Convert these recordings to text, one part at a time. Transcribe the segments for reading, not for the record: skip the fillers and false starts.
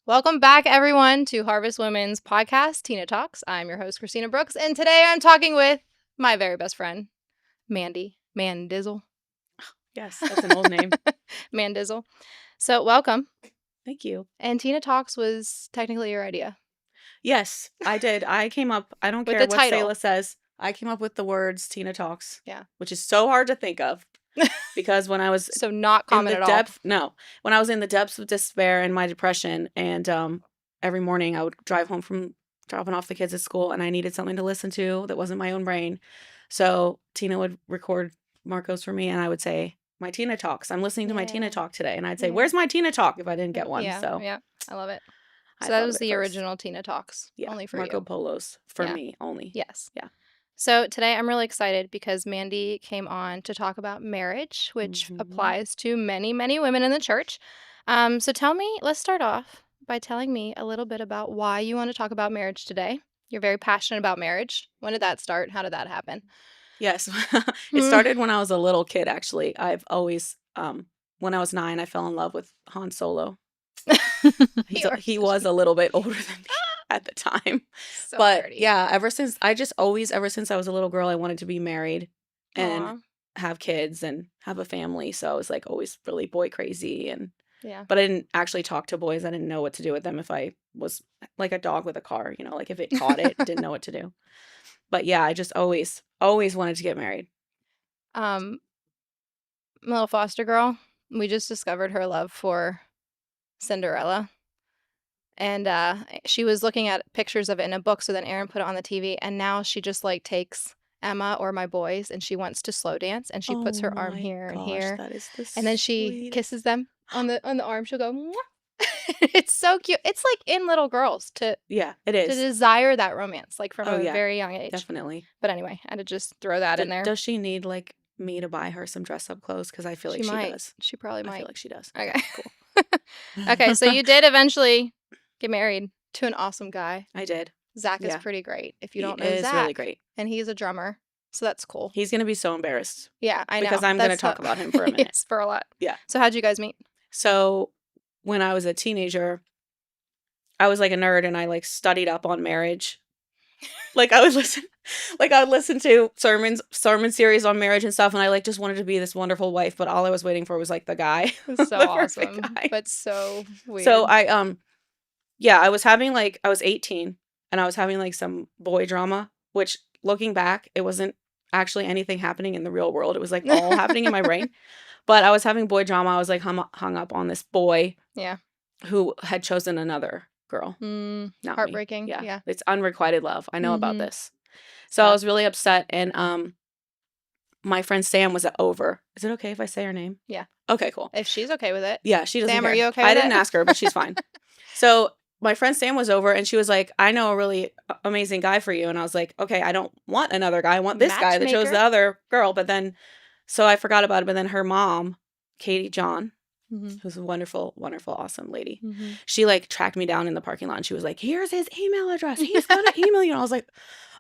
Welcome back, everyone, to Harvest Women's podcast, Tina Talks. I'm your host, Christina Brooks, and today I'm talking with my very best friend, Mandy. Mandizzle. Yes, that's an old name. Mandizzle. So, welcome. Thank you. And Tina Talks was technically your idea. Yes, I did. I came up, I don't With care the what title. Selah says, I came up with the words Tina Talks. Yeah. Which is so hard to think of. Because when I was So, not common in the at depth, no. When I was in the depths of despair and my depression, and every morning I would drive home from dropping off the kids at school, and I needed something to listen to that wasn't my own brain. So Tina would record Marcos for me, and I would say, my Tina Talks. I'm listening to my Tina Talk today. And I'd say, where's my Tina Talk if I didn't get one? Yeah, So yeah, I love it. I So, that thought was of it the first. original Tina Talks, Yeah, only for Marco you. Polos for Yeah. me only. Yes. Yeah. So today I'm really excited because Mandy came on to talk about marriage, which applies to many, many women in the church. So tell me, let's start off by telling me a little bit about why you want to talk about marriage today. You're very passionate about marriage. When did that start? How did that happen? Yes. It started when I was a little kid, actually. I've always, when I was 9, I fell in love with Han Solo. He was a little bit older than me at the time. So But nerdy. yeah, ever since I was a little girl, I wanted to be married and Aw. have kids and have a family. So I was like always really boy crazy. Yeah. But I didn't actually talk to boys. I didn't know what to do with them if I was like a dog with a car, like if it caught it, didn't know what to do. But yeah, I just always wanted to get married. My little foster girl, we just discovered her love for Cinderella. And she was looking at pictures of it in a book, so then Aaron put it on the TV, and now she just like takes Emma or my boys and she wants to slow dance, and she puts her arm here and here, That is the and then she sweetest. kisses them on the arm. She'll go, "Mwah." It's so cute. It's like in little girls to Yeah, it to is. desire that romance, like from Oh, a yeah, very young age. definitely. But anyway, I had to just throw that in there. Does she need like me to buy her some dress up clothes? Because I feel like she might. does. She probably I might. feel like she does. Okay. Cool. Okay, so you did eventually get married to an awesome guy. I did. Zach is Yeah. pretty great. If you He don't know is Zach, really great. and he's a drummer, so that's cool. He's gonna be so embarrassed Yeah, I know. because I'm gonna talk about him for a minute. Yes, for a lot. Yeah. So how'd you guys meet? So when I was a teenager, I was like a nerd and I like studied up on marriage. Like I would listen to sermon series on marriage and stuff, and I like just wanted to be this wonderful wife, but all I was waiting for was like the guy. It's so The perfect awesome, guy. but so weird. So I was 18 and I was having like some boy drama, which looking back, it wasn't actually anything happening in the real world. It was like all happening in my brain. But I was having boy drama. I was like hung up on this boy Yeah. who had chosen another girl. Not me. Heartbreaking. Yeah. Yeah. It's unrequited love. I know about Mhm. this. So I Yeah. was really upset, and my friend Sam was over. Is it okay if I say her name? Yeah. Okay, cool. If she's okay with it. Yeah, she doesn't Sam, care. are you okay I with didn't it? ask her, but she's fine. So my friend Sam was over, and she was like, I know a really amazing guy for you. And I was like, okay, I don't want another guy. I want this guy that chose Matchmaker. the other girl. But then, so I forgot about it. But then her mom, Katie John, Mhm. who's a wonderful, wonderful, awesome lady, Mhm. she like tracked me down in the parking lot. And she was like, here's his email address. He's going to email you. And I was like,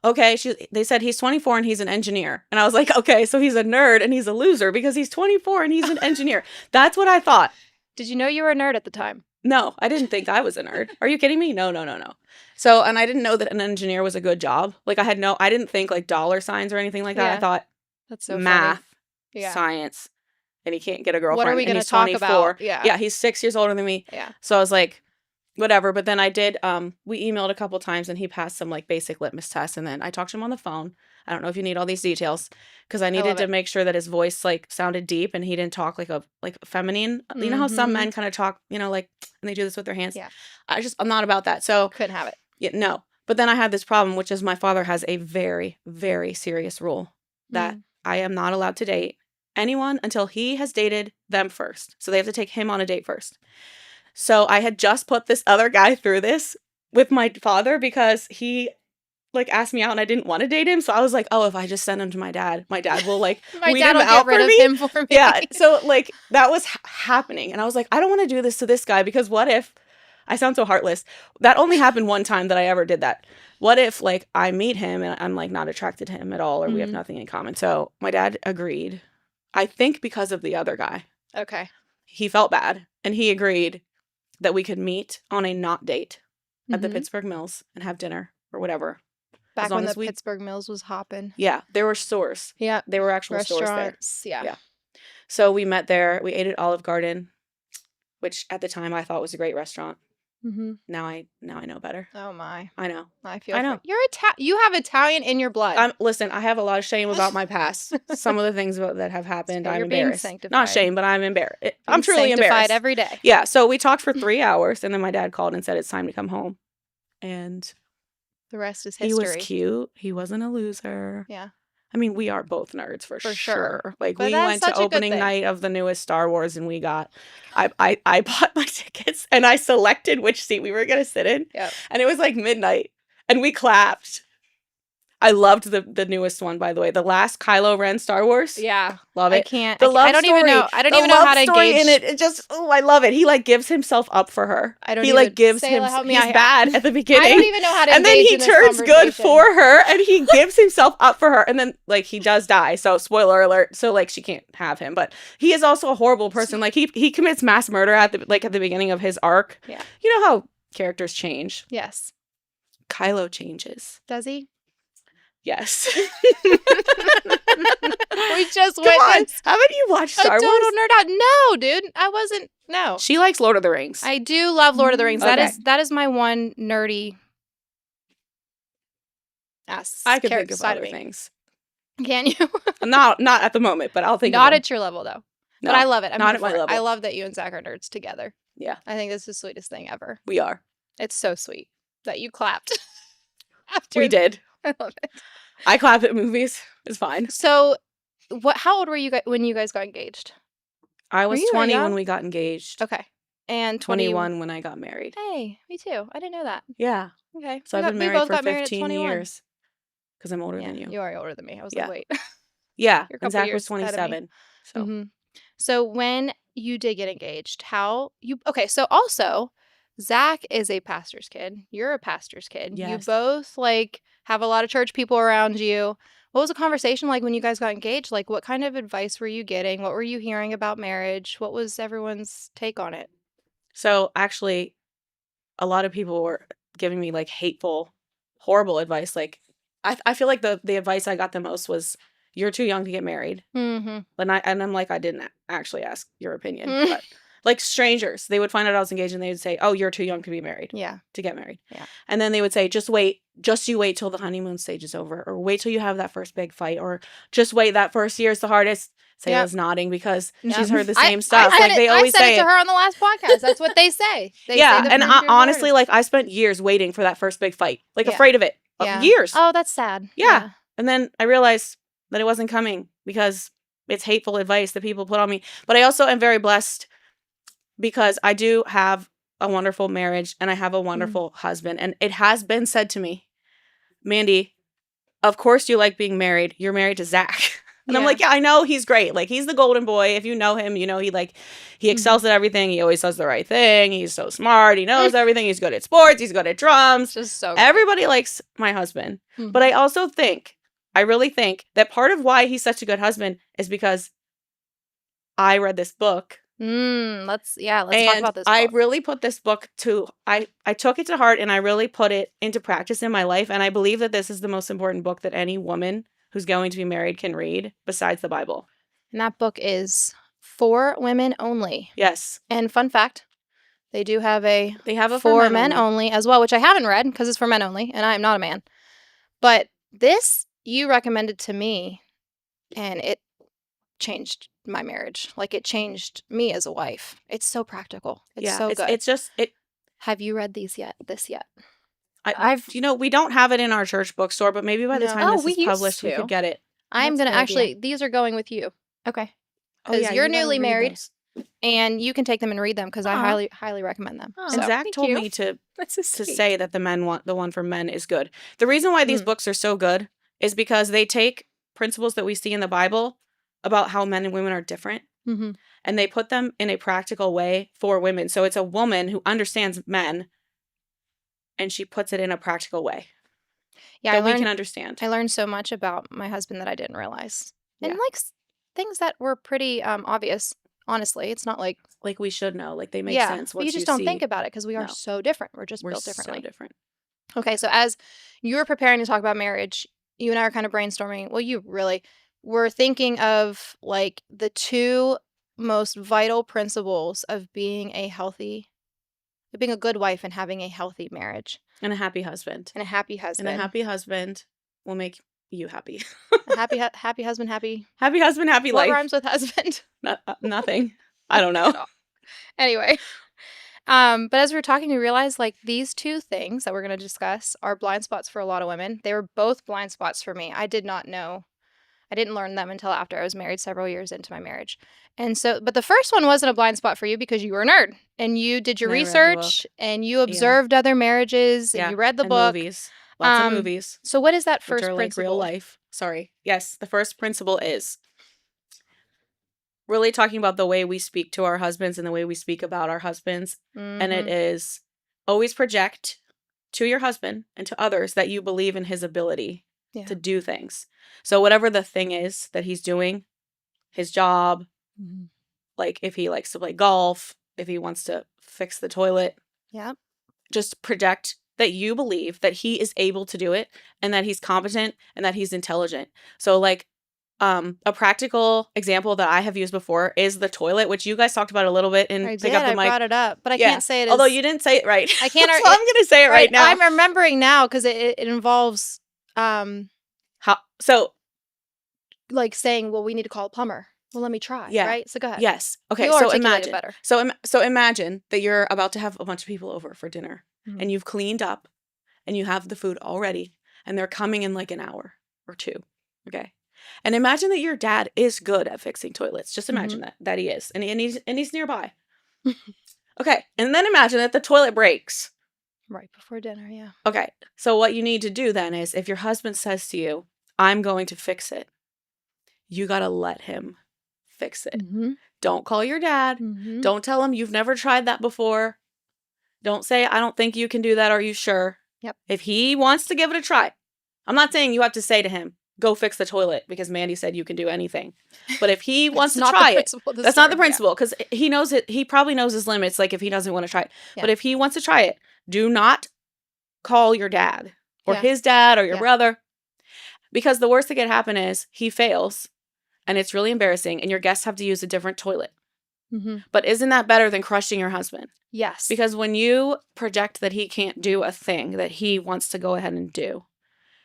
okay. They said he's 24 and he's an engineer. And I was like, okay, so he's a nerd and he's a loser because he's 24 and he's an engineer. That's what I thought. Did you know you were a nerd at the time? No, I didn't think I was a nerd. Are you kidding me? No. So, and I didn't know that an engineer was a good job. Like I didn't think like dollar signs or anything like that. Yeah. I thought That's so math, funny. Yeah. science, and he can't get a girlfriend. What are we and gonna he's talk 24. about? Yeah. Yeah, he's 6 years older than me. Yeah. So I was like, whatever. But then I did, we emailed a couple times and he passed some like basic litmus tests. And then I talked to him on the phone. I don't know if you need all these details because I needed love to it. make sure that his voice like sounded deep and he didn't talk like feminine. You know how some Mhm. men kind of talk, like, and they do this with their hands? Yeah. I'm not about that. So Couldn't have it. yeah, no. But then I had this problem, which is my father has a very, very serious rule that I am not allowed to date anyone until he has dated them first. So they have to take him on a date first. So I had just put this other guy through this with my father because he like asked me out and I didn't want to date him. So I was like, oh, if I just send him to my dad will like My weed dad him will out get rid for of me. him for me. Yeah. So like that was happening. And I was like, I don't want to do this to this guy because what if I sound so heartless. That only happened one time that I ever did that. What if like I meet him and I'm like not attracted to him at all or we have Mhm. nothing in common? So my dad agreed. I think because of the other guy. Okay. He felt bad and he agreed. that we could meet on a not date at the Pittsburgh Mills and have dinner or whatever. Back when the Pittsburgh Mills was hopping. Yeah, there were stores. Yeah. There were actual stores there. Restaurants, yeah. So we met there. We ate at Olive Garden, which at the time I thought was a great restaurant. Now I know better. Oh my! I know. I know. You're you have Italian in your blood. Listen, I have a lot of shame about my past. Some of the things that have happened, I'm embarrassed. Not shame, but I'm embarrassed. I'm truly embarrassed every day. Yeah. So we talked for 3 hours, and then my dad called and said it's time to come home, and the rest is history. He was cute. He wasn't a loser. Yeah. I mean, we are both nerds for sure. Like, but we went to opening night of the newest Star Wars, and we got, I bought my tickets, and I selected which seat we were going to sit in. Yep. And it was like midnight, and we clapped. I loved the newest one, by the way. The last Kylo Ren Star Wars. Yeah. Love it. I can't. I don't even know. I don't even know how to engage. In it just, I love it. He like gives himself up for her. He's bad at the beginning. I don't even know how to and engage. And then he turns good for her, and he gives himself up for her. And then like he does die. So spoiler alert. So like she can't have him. But he is also a horrible person. Like he commits mass murder at the beginning of his arc. Yeah. You know how characters change. Yes. Kylo changes. Does he? Yes. We just witnessed. Haven't you watched Star Wars? Total nerd out. No, dude. I wasn't. No. She likes Lord of the Rings. I do love Lord of the Rings. Okay. That is my one nerdy I could think of other things. Can you? Not at the moment, but I'll think Not of them. at your level, though. No, but I love it. I'm not at my level. I love that you and Zach are nerds together. Yeah. I think this is the sweetest thing ever. We are. It's so sweet that you clapped. We did. I love it. I clap at movies. It's fine. So, how old were you when you guys got engaged? I was 20 when we got engaged. Okay. And 21 when I got married. Hey, me too. I didn't know that. Yeah. Okay. So I've been married for 15 years. Because I'm older than you. You are older than me. I was like, wait. Yeah. And Zach was 27. So. So when you did get engaged, okay, so also, Zach is a pastor's kid. You're a pastor's kid. Yes. You both, have a lot of church people around you. What was the conversation like when you guys got engaged? Like, what kind of advice were you getting? What were you hearing about marriage? What was everyone's take on it? So, actually, a lot of people were giving me, hateful, horrible advice. I feel like the advice I got the most was, you're too young to get married. Mm-hmm. And I'm like, I didn't actually ask your opinion. But strangers, they would find out I was engaged and they would say, oh, you're too young to be married. Yeah. To get married. Yeah. And then they would say, just wait till the honeymoon stage is over, or wait till you have that first big fight, or just wait, that first year is the hardest. Sayla's nodding because she's heard the same stuff. They always say it to her on the last podcast. That's what they say. Honestly, I spent years waiting for that first big fight, afraid of it. Years. Oh, that's sad. Yeah. And then I realized that it wasn't coming because it's hateful advice that people put on me. But I also am very blessed because I do have a wonderful marriage and I have a wonderful husband. And it has been said to me, Mandy, of course you like being married. You're married to Zach. And I'm like, yeah, I know he's great. He's the golden boy. If you know him, you know he excels at everything. He always does the right thing. He's so smart. He knows everything. He's good at sports. He's good at drums. Just so everybody likes my husband. But I really think that part of why he's such a good husband is because I read this book. Let's talk about this book. I really put this book I took it to heart and I really put it into practice in my life. And I believe that this is the most important book that any woman who's going to be married can read besides the Bible. And that book is for women only. Yes. And fun fact, they have a for men only as well, which I haven't read because it's for men only and I am not a man. But this you recommended to me and it changed my marriage. It changed me as a wife. It's so practical. It's so good. It's just Have you read this yet? We don't have it in our church bookstore, but maybe by the time this is published, we could get it. I'm going to these are going with you. Okay. Because you're newly married and you can take them and read them because I highly, highly recommend them. And Zach told me to say that the one for men is good. The reason why these books are so good is because they take principles that we see in the Bible about how men and women are different. Mm-hmm. And they put them in a practical way for women. So it's a woman who understands men and she puts it in a practical way. Yeah, we can understand. I learned so much about my husband that I didn't realize. And things that were pretty obvious. honestly. It's not like, Like, we should know. Like, they make yeah, sense but you once just you don't think see. about it because we are No, so different. We're just we're built so differently. different. Okay, so as you were preparing to talk about marriage, you and I are kind of brainstorming. Well, you really were thinking of like the two most vital principles of being a good wife and having a healthy marriage And a happy husband. and a happy And a husband. happy husband will make you happy. A happy husband, happy. Happy husband, happy What life. rhymes with husband? Nothing. I don't Nothing know. at all. Anyway, but as we were talking, we realized like these two things that we're going to discuss are blind spots for a lot of women. They were both blind spots for me. I did not know. I didn't learn them until after I was married, several years into my marriage. And so, but the first one wasn't a blind spot for you because you were a nerd and you did your And I read the book. research and you Yeah. observed other marriages and Yeah. you read the And book. movies. Lots of movies. So what is that Which first are like real principle? life. Sorry. Yes. The first principle is really talking about the way we speak to our husbands and the way we speak about our husbands. And it is always project to your husband and to others that you believe in his ability to do things. So whatever the thing is that he's doing, his job, like if he likes to play golf, if he wants to fix the toilet, just project that you believe that he is able to do it and that he's competent and that he's intelligent. So like a practical example that I have used before is the toilet, which you guys talked about a little bit in I Pick did. Up the I Mic. brought it up, but I can't say it. Although you didn't say it right. I can't. So I'm going to say it right now. I'm remembering now because it involves so like saying, "Well, we need to call a plumber." Well, let me try. Yeah. Right. So go ahead. Yes. Okay. You So articulate it imagine. better. So imagine that you're about to have a bunch of people over for dinner, and you've cleaned up, and you have the food all ready, and they're coming in like an hour or two. Okay. And imagine that your dad is good at fixing toilets. Just imagine that he is, and he's nearby. Okay. And then imagine that the toilet breaks right before dinner. Yeah. Okay. So what you need to do then is, if your husband says to you, "I'm going to fix it," you got to let him fix it. Don't call your dad. Don't tell him you've never tried that before. Don't say, "I don't think you can do that. Are you sure?" Yep. If he wants to give it a try, I'm not saying you have to say to him, "Go fix the toilet," because Mandy said you can do anything. But if he wants to try it, that's not the principle, because he knows it. He probably knows his limits, like if he doesn't want to try it. Yeah. But if he wants to try it, do not call your dad or his dad or your brother, because the worst that could happen is he fails and it's really embarrassing and your guests have to use a different toilet. But isn't that better than crushing your husband? Yes. Because when you project that he can't do a thing that he wants to go ahead and do,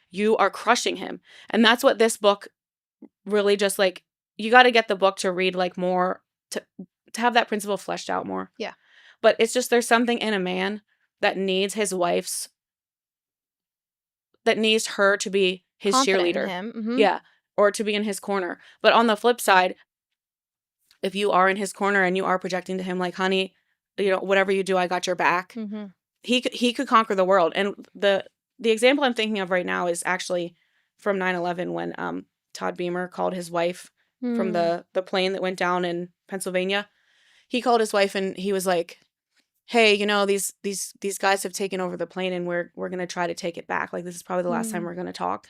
you are crushing him. And that's what this book really just like, you got to get the book to read like more, to have that principle fleshed out more. Yeah. But it's just, there's something in a man that needs his wife's, that needs her to be his confident cheerleader. in him. Yeah. Or to be in his corner. But on the flip side, if you are in his corner and you are projecting to him like, "Honey, you know, whatever you do, I got your back." He could conquer the world. And the example I'm thinking of right now is actually from 9/11, when Todd Beamer called his wife from the plane that went down in Pennsylvania. He called his wife and he was like, "Hey, you know, these guys have taken over the plane and we're going to try to take it back. Like, this is probably the last time we're going to talk."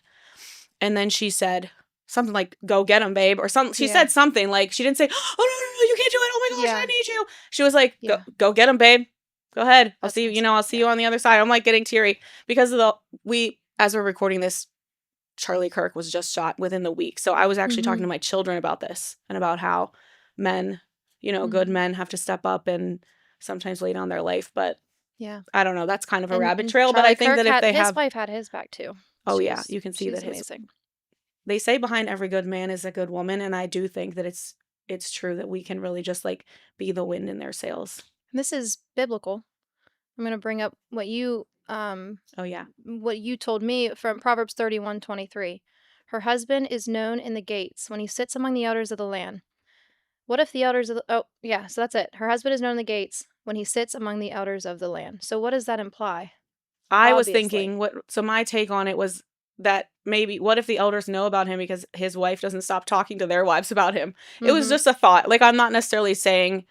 And then she said something like, "Go get him, babe," or something. She said something like, she didn't say, "Oh, no, you can't do it. Oh my gosh, I need you." She was like, go get him, babe. Go ahead. I'll see you. You know, I'll see you on the other side. I'm like getting teary because of as we're recording this, Charlie Kirk was just shot within the week. So I was actually talking to my children about this and about how men, you know, good men have to step up and sometimes lay down their life. But I don't know. That's kind of a rabbit trail. But I think that if they his wife had his back too. Oh yeah, you can see that amazing. They say behind every good man is a good woman, and I do think that it's true that we can really just like be the wind in their sails. This is biblical. I'm going to bring up what you what you told me from Proverbs 31:23. Her husband is known in the gates when he sits among the elders of the land. What if the elders of the so that's it. Her husband is known in the gates when he sits among the elders of the land. So what does that imply? I was thinking so my take on it was that maybe what if the elders know about him because his wife doesn't stop talking to their wives about him? It was just a thought. Like, I'm not necessarily saying,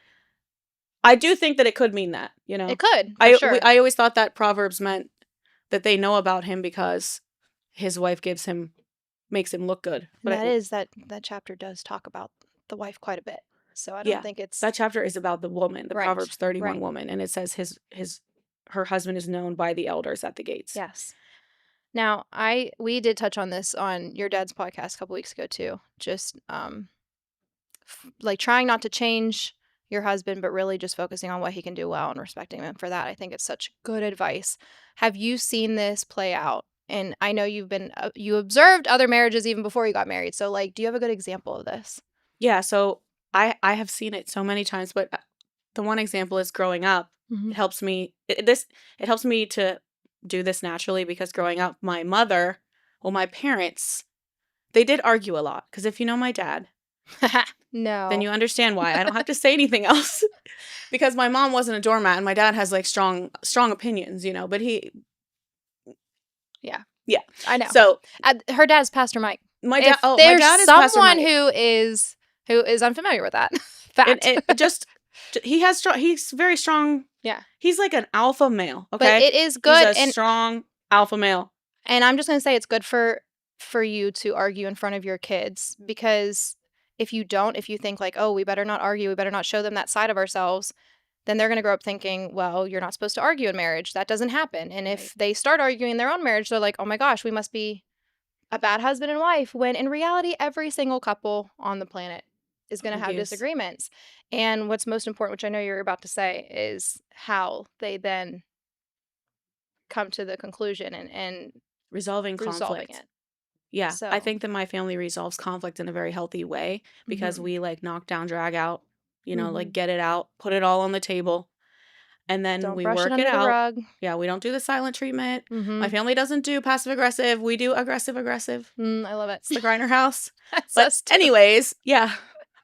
I do think that it could mean that, you know. It could. Sure. I always thought that Proverbs meant that they know about him because his wife makes him look good. But that chapter does talk about the wife quite a bit. So I don't Yeah. think it's That chapter is about the woman, the right. Proverbs 31 Right. woman, and it says her husband is known by the elders at the gates. Yes. Now, we did touch on this on your dad's podcast a couple weeks ago too. Just like trying not to change your husband, but really just focusing on what he can do well and respecting him for that. I think it's such good advice. Have you seen this play out? And I know you observed other marriages even before you got married. So like, do you have a good example of this? Yeah, so I have seen it so many times, but the one example is growing up. Mm-hmm. It helps me it helps me to do this naturally because growing up, my parents, they did argue a lot. Because if you know my dad, then No. you understand why. I don't have to say anything else. Because my mom wasn't a doormat and my dad has like strong opinions, but Yeah. yeah. I know. So Her dad's Pastor Mike. my If dad there's is Pastor someone Mike. who is unfamiliar with that, fact. He's very strong. Yeah. He's like an alpha male, But okay? it is good, He's a strong alpha male. and I'm just gonna say it's good for you to argue in front of your kids, because if you think like, oh, we better not argue, we better not show them that side of ourselves, then they're gonna grow up thinking, well, you're not supposed to argue in marriage. That doesn't happen. And if they start arguing in their own marriage, they're like, oh my gosh, we must be a bad husband and wife, when in reality, every single couple on the planet is going to have Argues. disagreements. And what's most important, which I know you're about to say, is how they then come to the conclusion and Resolving resolving conflict. it. Yeah, So, I think that my family resolves conflict in a very healthy way because we like knock down, drag out, like get it out, put it all on the table, and then don't we brush it work it under the out. rug. Yeah, we don't do the silent treatment. Mm-hmm. My family doesn't do passive aggressive. We do aggressive. I love it. It's the Griner house. That's But us too. anyways, yeah.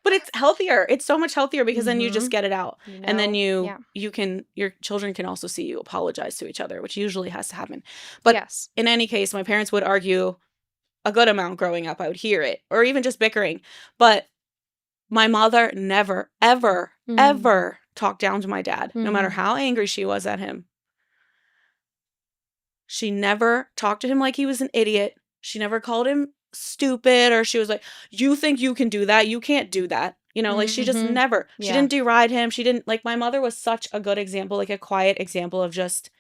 But it's healthier. It's so much healthier because then you just get it out. And then your children can also see you apologize to each other, which usually has to happen. But yes. in any case, my parents would argue a good amount growing up. I would hear it, or even just bickering. But my mother never, ever, ever talked down to my dad, no matter how angry she was at him. She never talked to him like he was an idiot. She never called him stupid, or she was like, you think you can do that? You can't do that. Like she just never, she didn't deride him. She didn't, like, my mother was such a good example, like a quiet example of just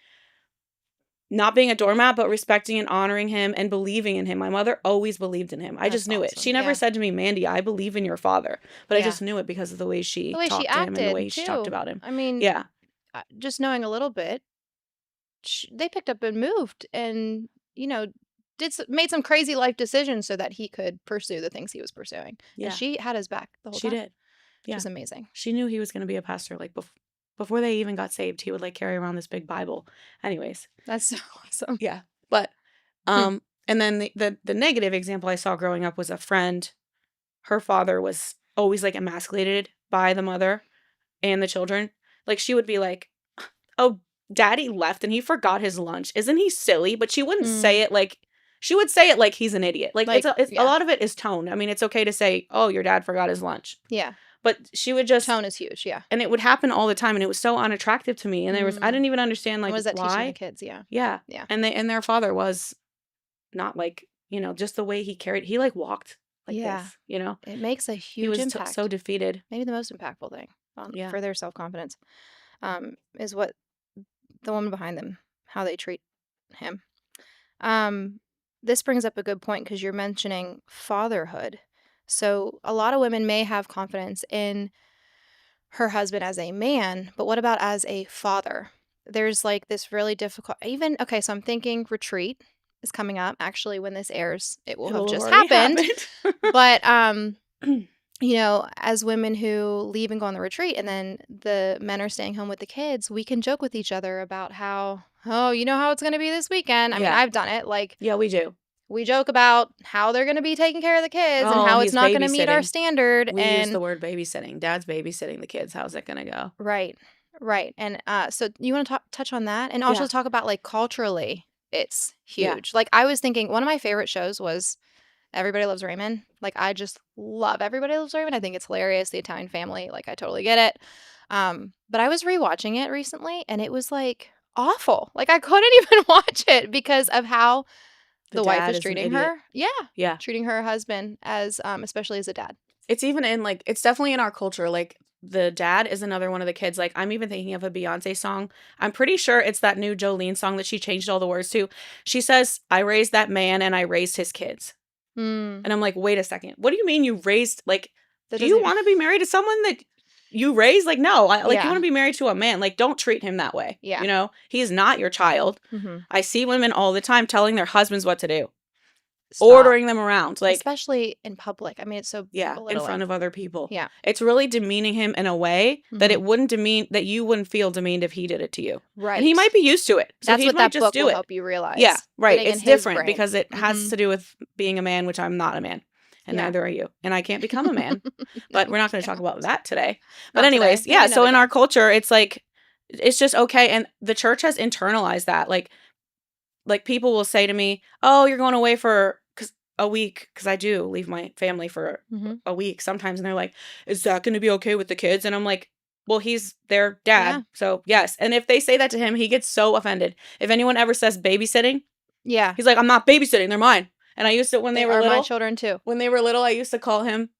not being a doormat, but respecting and honoring him and believing in him. My mother always believed in him. I just knew it. She never said to me, Mandy, I believe in your father. But I just knew it because of the way she talked to him and the way she talked about him. I mean, yeah. Just knowing a little bit, they picked up and moved and, made some crazy life decisions so that he could pursue the things he was pursuing. Yeah. And she had his back the whole time. She did. Yeah. Which is amazing. She knew he was going to be a pastor. Like, before they even got saved, he would, like, carry around this big Bible. Anyways. That's so awesome. Yeah. But, and then the negative example I saw growing up was a friend. Her father was always, like, emasculated by the mother and the children. Like, she would be like, oh, daddy left and he forgot his lunch. Isn't he silly? But she wouldn't say it like, she would say it like he's an idiot. Like a lot of it is tone. I mean, it's okay to say, oh, your dad forgot his lunch. Yeah. But she would just. Tone is huge, yeah. And it would happen all the time. And it was so unattractive to me. And I didn't even understand, like, was that why. Teaching the kids, yeah. Yeah. Yeah. And their father was not, like, just the way he carried. He, like, walked like this, It makes a huge impact. He was so defeated. Maybe the most impactful thing for their self-confidence is what the woman behind them, how they treat him. This brings up a good point because you're mentioning fatherhood. So a lot of women may have confidence in her husband as a man, but what about as a father? There's like this really difficult, so I'm thinking retreat is coming up. Actually, when this airs, it will have just happened. But, as women who leave and go on the retreat and then the men are staying home with the kids, we can joke with each other about how, how it's going to be this weekend. I mean, I've done it. Like, yeah, we do. We joke about how they're going to be taking care of the kids and how it's not going to meet our standard. We use the word babysitting. Dad's babysitting the kids. How's it going to go? Right. And so you want to touch on that? And also talk about, like, culturally, it's huge. Yeah. Like, I was thinking one of my favorite shows was Everybody Loves Raymond. Like, I just love Everybody Loves Raymond. I think it's hilarious. The Italian family. Like, I totally get it. But I was rewatching it recently and it was, like, awful. Like, I couldn't even watch it because of how the wife is treating her. Yeah. Treating her husband as, especially as a dad. It's even in, like, it's definitely in our culture, like, the dad is another one of the kids, like, I'm even thinking of a Beyonce song. I'm pretty sure it's that new Jolene song that she changed all the words to. She says, "I raised that man and I raised his kids." Mm, And I'm like, "Wait a second. What do you mean you raised, like, that do you doesn't. wanna be married to someone that you raised? Like, no. You Yeah. wanna be married to a man. Like, don't treat him that way, Yeah. you know? He's not your child." Mhm. I see women all the time telling their husbands what to do, Stop. ordering them around, like, Especially in public. I mean, it's so yeah, in front belittling. of other people. Yeah. It's really demeaning him in a way that Mhm. it wouldn't demean that you wouldn't feel demeaned if he did it to you. And he Right. might be used to it, so That's he what might that just book do will it. help you Yeah, realize. right. Getting in It's his different brain. because it has Mhm. to do with being a man, which I'm not a man, and Yeah. neither are you. And I can't become a man, No, but we're you not gonna talk can't. about that today. But Not today. anyways, Maybe yeah, so another in day. our culture, it's like it's just okay, and the church has internalized that. Like people will say to me, "Oh, you're going away for a week," because I do leave my family for Mhm. a week sometimes, and they're like, "Is that going to be okay with the kids?" And I'm like, "Well, he's their Yeah. dad, so yes." And if they say that to him, he gets so offended. If anyone ever says babysitting, Yeah. he's like, "I'm not babysitting; they're mine." And I used to They are my children too. when they were little, I used to call him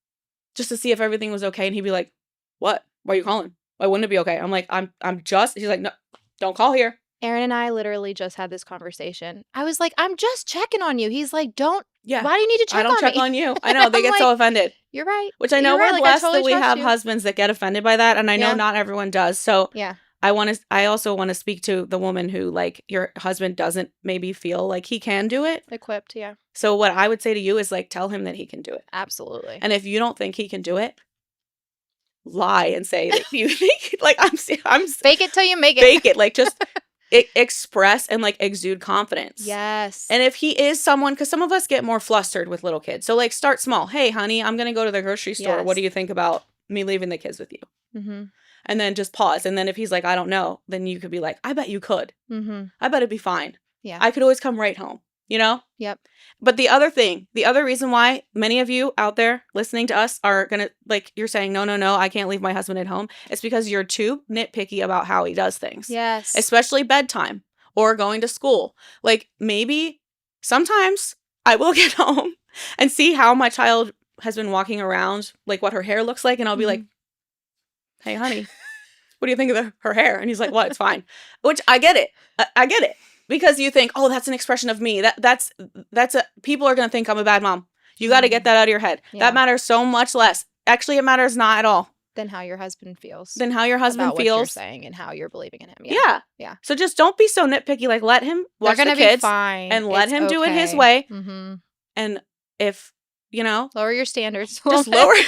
just to see if everything was okay, and he'd be like, "What? Why are you calling? Why wouldn't it be okay?" I'm like, I'm just." He's like, "No, don't call here." Aaron and I literally just had this conversation. I was like, "I'm just checking on you." He's like, "Don't Yeah. why do you need to I check don't on check me?" on you. I know, they I'm get like, so offended. "You're right. Which I know You're right, we're like, I blessed that totally we trust have you." husbands that get offended by that, and I know Yeah. not everyone does. So Yeah. I also wanna speak to the woman who, like, your husband doesn't maybe feel like he can do it. Equipped, yeah. So what I would say to you is, like, tell him that he can do it. Absolutely. And if you don't think he can do it, lie and say that you think, like, Fake it till you make it. fake it, like, just express and, like, exude confidence. Yes. And if he is someone, because some of us get more flustered with little kids. So, like, start small. "Hey, honey, I'm gonna go to the grocery store. What do Yes. you think about me leaving the kids with you?" Mhm. And then just pause. And then if he's like, "I don't know," then you could be like, "I bet you could. Mhm. I bet it'd be fine. Yeah. I could always come right home," you know? Yep. But the other reason why many of you out there listening to us are gonna, like, you're saying, "No, no, no, I can't leave my husband at home," it's because you're too nitpicky about how he does things, Yes. especially bedtime or going to school. Like, maybe sometimes I will get home and see how my child has been walking around, like what her hair looks like, and I'll be like, Mhm. "Hey, honey, what do you think of her hair?" And he's like, "What? It's fine." Which I get it. I get it. Because you think, "Oh, that's an expression of me." That's a people are gonna think I'm a bad mom. You gotta get Mhm. that out of your head. Yeah. That matters so much less. Actually, it matters not at all Than how your husband feels than how your husband about what you're feels. saying and how you're believing in him. Yeah. Yeah. Yeah. So just don't be so nitpicky. Like, let him They're watch the gonna be kids fine. and let It's him do it his okay. way. Mhm. And if, you know, Lower your standards a just little bit.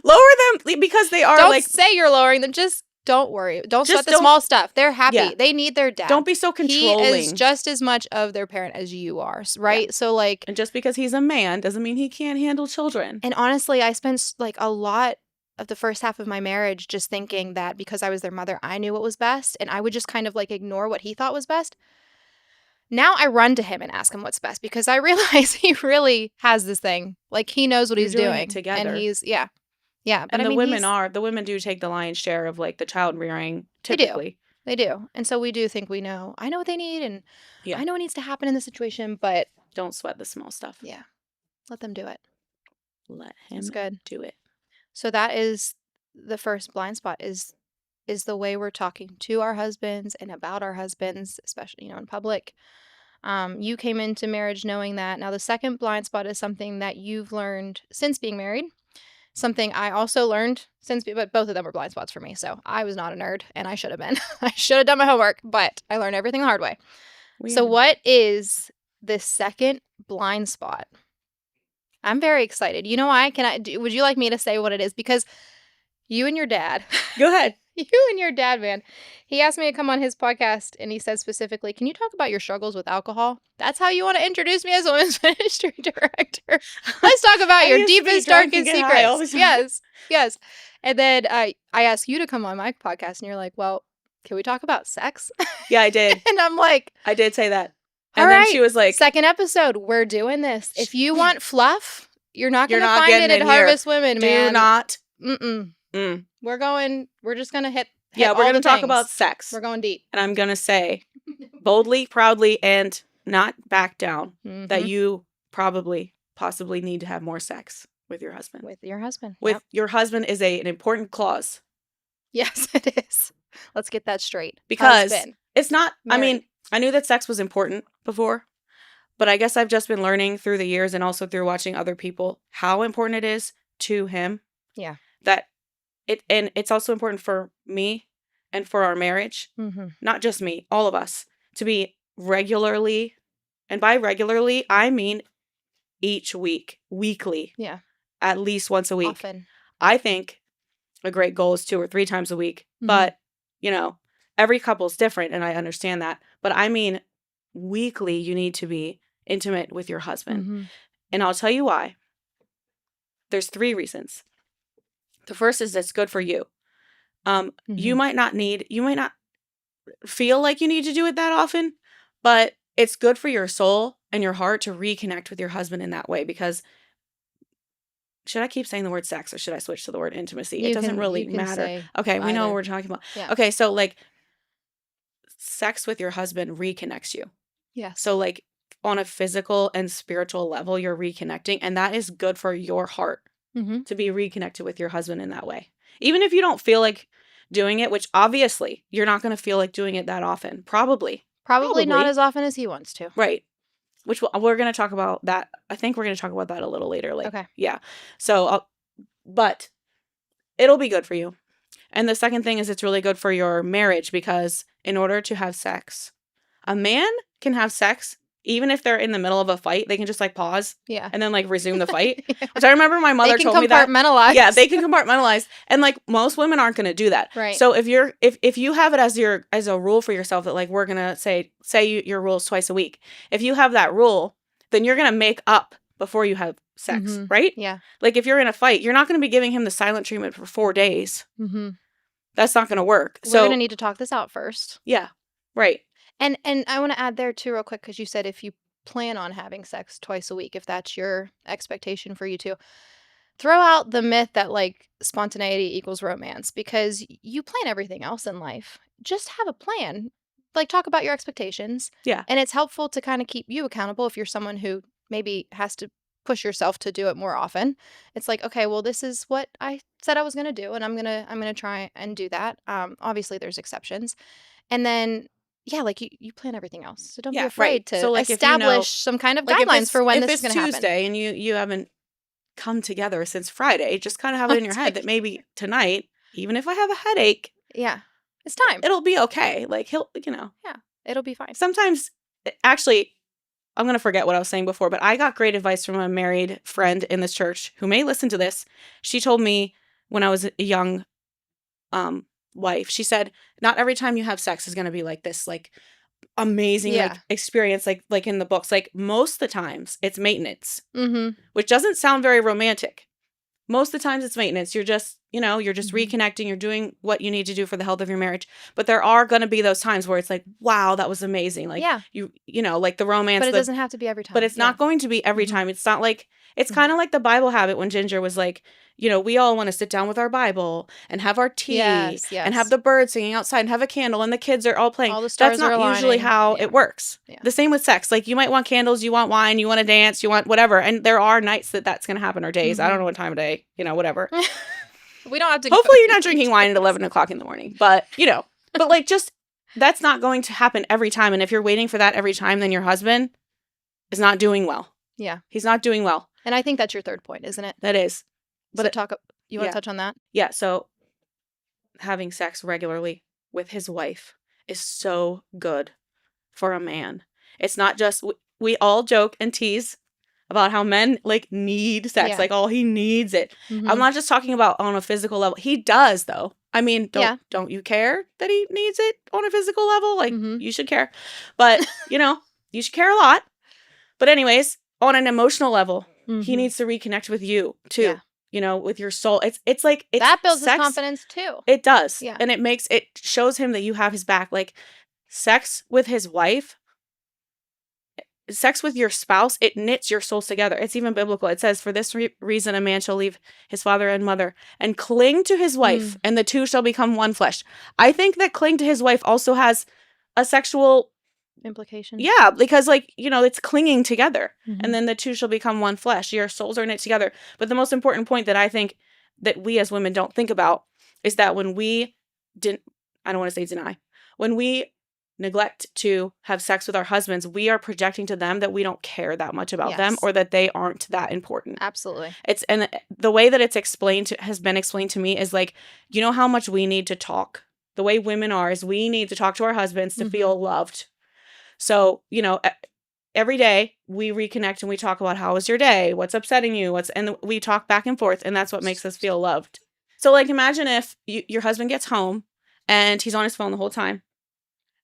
lower them because they are Don't like, say you're lowering them, just don't worry. Don't sweat just the don't, small stuff. They're happy. yeah. They need their dad. Don't be so He is controlling. just as much of their parent as you are, right? So, like, And just because he's a man doesn't mean he can't handle children. and honestly, I spent, like, a lot of the first half of my marriage just thinking that because I was their mother, I knew what was best, and I would just kind of, like, ignore what he thought was best. Now I run to him and ask him what's best because I realize he really has this thing. Like, he knows what You're he's doing it doing. together. And he's yeah. Yeah, but And I the mean, the women do take the lion's share of, like, the child rearing they do. typically. They do. And so we do think we know. I know what they need, and Yeah. I know what needs to happen in this situation, but Don't sweat the small stuff. yeah, let them do it. Let It's him good. do it. So that is the first blind spot is the way we're talking to our husbands and about our husbands, especially, in public. You came into marriage knowing that. Now, the second blind spot is something that you've learned since being married. Something I also learned but both of them were blind spots for me. So I was not a nerd, and I should have been. I should have done my homework, but I learned everything the hard way. So, what is the second blind spot? I'm very excited. You know why? Would you like me to say what it is? Because you and your dad. Go ahead. You and your dad, man. He asked me to come on his podcast, and he said specifically, "Can you talk about your struggles with alcohol? That's how you want to introduce me as a women's ministry director. Let's talk about your deepest, darkest secrets." Yes, yes. And then I asked you to come on my podcast, and you're like, "Well, can we talk about sex?" Yeah, I did. And I'm like, I did say that. all And then right, she was like, second episode, we're doing this. If you want fluff, you're not going You're to not find it getting at it here. Harvest Women, man. do not. Mm-mm. Mm. We're just going to hit Yeah, we're all going to the talk things. about sex. We're going deep. And I'm going to say boldly, proudly, and not back down that Mhm. you possibly need to have more sex. with your husband. With your husband. With Yep. your husband is an important clause. Yes, it is. Let's get that straight. Because husband. it's not, I Married. mean, I knew that sex was important before, but I guess I've just been learning through the years and also through watching other people how important it is to him. Yeah. That and it's also important for me and for our marriage, not just me, all of us, to be regularly, and by regularly, I mean each week, weekly. Yeah. At least once a week. Often. I think a great goal is 2 or 3 times a week, but, you know, every couple's different, and I understand that. But I mean, weekly, you need to be intimate with your husband. And I'll tell you why. There's 3 reasons. The first is it's good for you. You might not feel like you need to do it that often, but it's good for your soul and your heart to reconnect with your husband in that way. Because should I keep saying the word sex or should I switch to the word intimacy? It doesn't really matter. Okay, we know what we're talking about. Yeah. Okay, so like sex with your husband reconnects you. Yes. So like on a physical and spiritual level, you're reconnecting, and that is good for your heart to be reconnected with your husband in that way. Even if you don't feel like doing it, which obviously you're not going to feel like doing it that often. Probably not as often as he wants to. Right. Which we're going to talk about that. I think we're going to talk about that a little later. Like, okay. Yeah. So, but it'll be good for you. And the second thing is it's really good for your marriage because in order to have sex, a man can have sex even if they're in the middle of a fight. They can just like pause and then like resume the fight, which I remember my mother told me that. Yeah, they can compartmentalize. And like most women aren't going to do that. Right. So if you have it as a rule for yourself that like we're going to say your rule is twice a week. If you have that rule, then you're going to make up before you have sex, right? Yeah. Like if you're in a fight, you're not going to be giving him the silent treatment for 4 days. That's not going to work. We're going to need to talk this out first. Yeah. Right. And I want to add there too real quick because you said if you plan on having sex twice a week, if that's your expectation for you too, throw out the myth that like spontaneity equals romance because you plan everything else in life. Just have a plan. Like talk about your expectations. Yeah. And it's helpful to kind of keep you accountable if you're someone who maybe has to push yourself to do it more often. It's like, okay, well, this is what I said I was going to do and I'm going to try and do that. Obviously there's exceptions. And then yeah, like you plan everything else. So don't be afraid to so, like, establish some kind of guidelines for when this is going to happen. If it's Tuesday and you haven't come together since Friday, just kind of have it in your head that maybe tonight, even if I have a headache, it's time. It'll be okay. Like Yeah, it'll be fine. Sometimes, actually, I'm going to forget what I was saying before, but I got great advice from a married friend in this church who may listen to this. She told me when I was a young wife, she said, not every time you have sex is going to be like this, like amazing like experience, like in the books. Like most of the times it's maintenance, which doesn't sound very romantic. Most of the times it's maintenance. You're just, reconnecting. You're doing what you need to do for the health of your marriage. But there are going to be those times where it's like, wow, that was amazing. Like, like the romance. But it doesn't have to be every time. But it's not going to be every time. It's not like, it's kind of like the Bible habit when Ginger was like, we all want to sit down with our Bible and have our tea and have the birds singing outside and have a candle and the kids are all playing. All the stars That's not usually how it works. Yeah. The same with sex. Like you might want candles, you want wine, you want to dance, you want whatever. And there are nights that's going to happen or days. I don't know what time of day, whatever. We don't have to. Hopefully you're not drinking wine at 11 o'clock in the morning. But, but like just that's not going to happen every time. And if you're waiting for that every time, then your husband is not doing well. Yeah. He's not doing well. And I think that's your third point, isn't it? That is. But you want to touch on that? Yeah. So having sex regularly with his wife is so good for a man. It's not just, we all joke and tease about how men like need sex. Like, he needs it. I'm not just talking about on a physical level. He does though. I mean, don't you care that he needs it on a physical level? Like you should care, but you should care a lot. But anyways, on an emotional level, he needs to reconnect with you too. With your soul. It's like that builds his confidence too. It does. Yeah. And it shows him that you have his back. Like sex with his wife, sex with your spouse, it knits your souls together. It's even biblical. It says, for this reason, a man shall leave his father and mother and cling to his wife, and the two shall become one flesh. I think that cling to his wife also has a sexual implication. Yeah, because like, it's clinging together. Mhm. And then the two shall become one flesh. Your souls are knit together. But the most important point that I think that we as women don't think about is that when we I don't want to say deny, when we neglect to have sex with our husbands, we are projecting to them that we don't care that much about them Yes. or that they aren't that important. Absolutely. And the way that it's has been explained to me is like, you know how much we need to talk. The way women are is we need to talk to our husbands to feel loved. So, every day we reconnect and we talk about how was your day, what's upsetting you, and we talk back and forth, and that's what makes us feel loved. So like imagine if your husband gets home and he's on his phone the whole time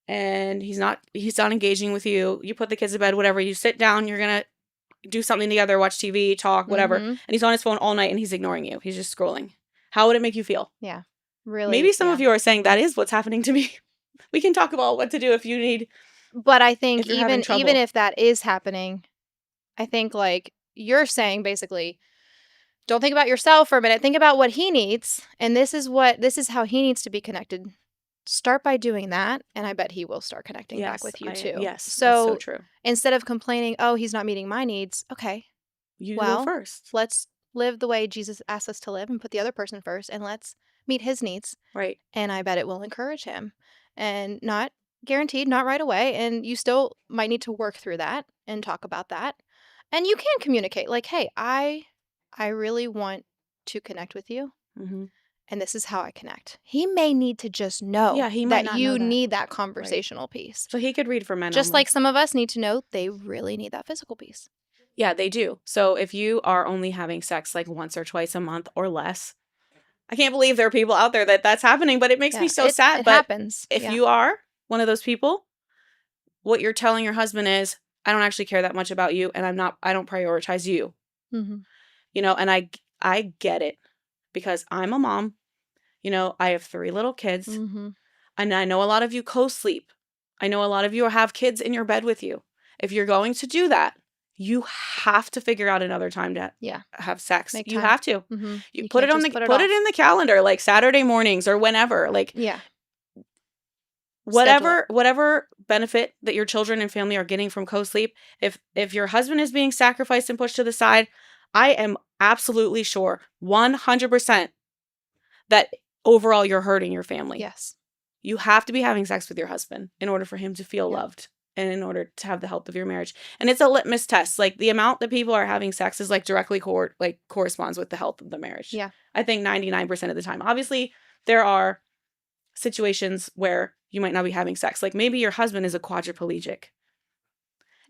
and he's not engaging with you. You put the kids to bed, whatever, you sit down, you're going to do something together, watch TV, talk, whatever, and he's on his phone all night and he's ignoring you. He's just scrolling. How would it make you feel? Yeah. Really. Maybe some of you are saying that is what's happening to me. We can talk about what to do if you need. But I think if you're having trouble. even if that is happening, I think like you're saying basically, don't think about yourself for a minute. Think about what he needs, and this is how he needs to be connected. Start by doing that, and I bet he will start connecting back with you too. Yes, so that's so true. Instead of complaining, oh, he's not meeting my needs, okay, you go first. Let's live the way Jesus asked us to live and put the other person first, and let's meet his needs. Right. And I bet it will encourage him, and not guaranteed, not right away, and you still might need to work through that and talk about that. And you can communicate like, hey, I really want to connect with you. And this is how I connect. He may need to just know that you need that conversational piece. So he could read for men just only. like some of us need to know they really need that physical piece. Yeah, they do. So if you are only having sex like once or twice a month or less, I can't believe there are people out there that's happening, but it makes me so sad. It happens. If you are one of those people, what you're telling your husband is, I don't actually care that much about you, and I don't prioritize you. And I get it because I'm a mom. I have 3 little kids, and I know a lot of you co-sleep. I know a lot of you have kids in your bed with you. If you're going to do that, you have to figure out another time to have sex. You have to. You put it in the calendar, like Saturday mornings or whenever. Like whatever benefit that your children and family are getting from co-sleep, if your husband is being sacrificed and pushed to the side, I am absolutely sure 100% that overall you're hurting your family. Yes. You have to be having sex with your husband in order for him to feel loved and in order to have the health of your marriage. And it's a litmus test. Like the amount that people are having sex is like directly corresponds with the health of the marriage. Yeah. I think 99% of the time. Obviously, there are situations where you might not be having sex. Like maybe your husband is a quadriplegic.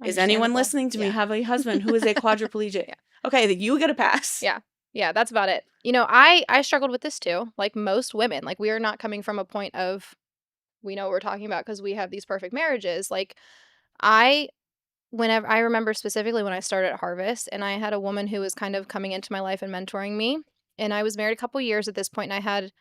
Is anyone listening to me have a husband who is a quadriplegic? Okay, then you get a pass. Yeah. Yeah, that's about it. I struggled with this too, like most women. Like we are not coming from a point of we know what we're talking about because we have these perfect marriages. Like whenever I remember specifically when I started at Harvest and I had a woman who was kind of coming into my life and mentoring me. And I was married a couple years at this point, and I had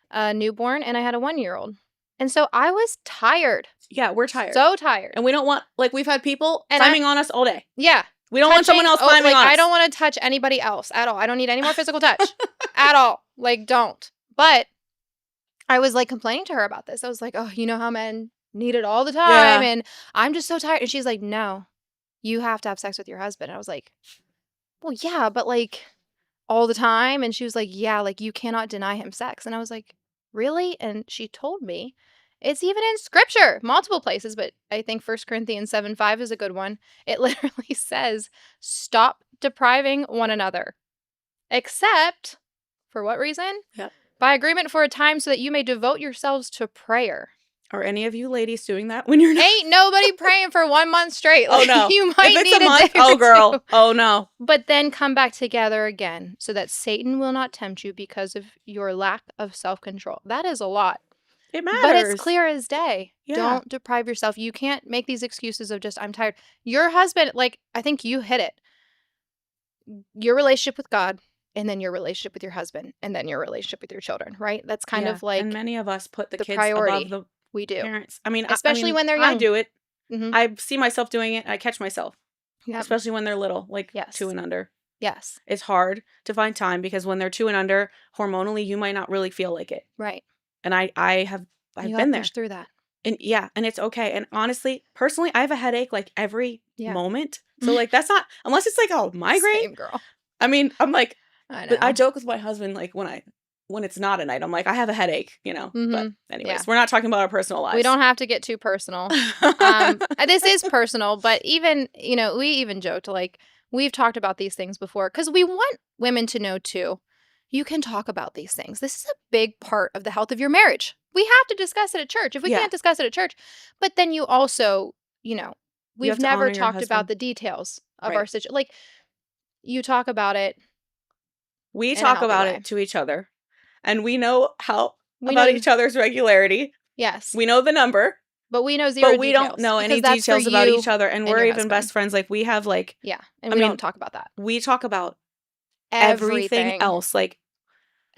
a newborn and I had a 1-year-old. And so I was tired. Yeah, we're tired. So tired. And we don't want, we've had people climbing on us all day. Yeah. We don't want someone else climbing on us. I don't want to touch anybody else at all. I don't need any more physical touch at all. Don't. But I was complaining to her about this. I was like, oh, you know how men need it all the time. And I'm just so tired. And she's like, no, you have to have sex with your husband. And I was like, well, yeah, but all the time. And she was like, yeah, you cannot deny him sex. And I was like, really? And she told me it's even in scripture, multiple places, but I think 1 Corinthians 7:5 is a good one. It literally says, stop depriving one another, except for what reason? Yep. By agreement for a time so that you may devote yourselves to prayer. Are any of you ladies doing that when you're not? Ain't nobody praying for 1 month straight. Oh, no. You might if it's need a month, day oh, or girl. two. Oh, no. But then come back together again so that Satan will not tempt you because of your lack of self-control. That is a lot. It matters. But it's clear as day. Yeah. Don't deprive yourself. You can't make these excuses of just, I'm tired. Your husband, I think you hit it. Your relationship with God, and then your relationship with your husband, and then your relationship with your children, right? That's kind of and many of us put the kids priority. above the we do. parents. I mean, especially when they're young. I do it. I see myself doing it. I catch myself. Yep. Especially when they're little, 2 and under. Yes. It's hard to find time because when they're 2 and under, hormonally, you might not really feel like it. Right. And I've been there. Push through that. And yeah, and it's okay. And honestly, personally, I have a headache like every Yeah. moment. So like that's not unless it's like a migraine. Same, girl. I mean, I'm like, I but I know. joke with my husband like when it's not a night, I'm like, I have a headache, you know. But Yeah. anyways, we're not talking about our personal We lives. don't have to get too personal. This is personal, but even, we even joked, like, we've talked about these things before because we want women to know too. You can talk about these things. This is a big part of the health of your marriage. We have to discuss it at church if we Yeah. can't discuss it at church. But then you also, You we've have to never honor your talked about husband. the details of Right. our situation. Like, you talk about it We in a talk healthy about way. it to each other. And we know We about know, each other's regularity. yes, We know the number, but we know zero but we don't details know any because that's for details about you each other. And and we're your even husband. best friends. Like we have like, Yeah, and I we mean, don't talk about that. we talk about everything else. Like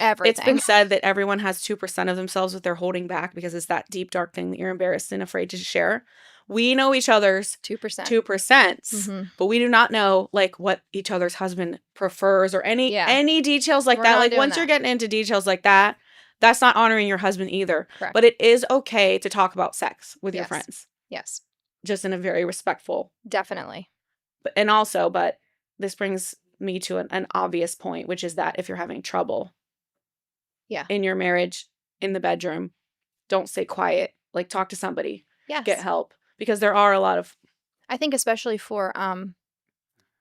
it's been Everything. said that everyone has 2% of themselves that they're holding back because it's that deep, dark thing that you're embarrassed and afraid to share. We know each other's 2%. 2%, but we do not know like what each other's husband prefers or any details like We're that. not Like doing once you're that. getting into details like that, that's not honoring your husband either. Correct. But it is okay to talk about sex with your Yes. friends. Yes, Just in a very respectful. definitely. But this brings me to an obvious point, which is that if you're having trouble in your marriage, in the bedroom, don't stay quiet. Like talk to somebody. Yes. Get help. Because there are a lot of, I think especially for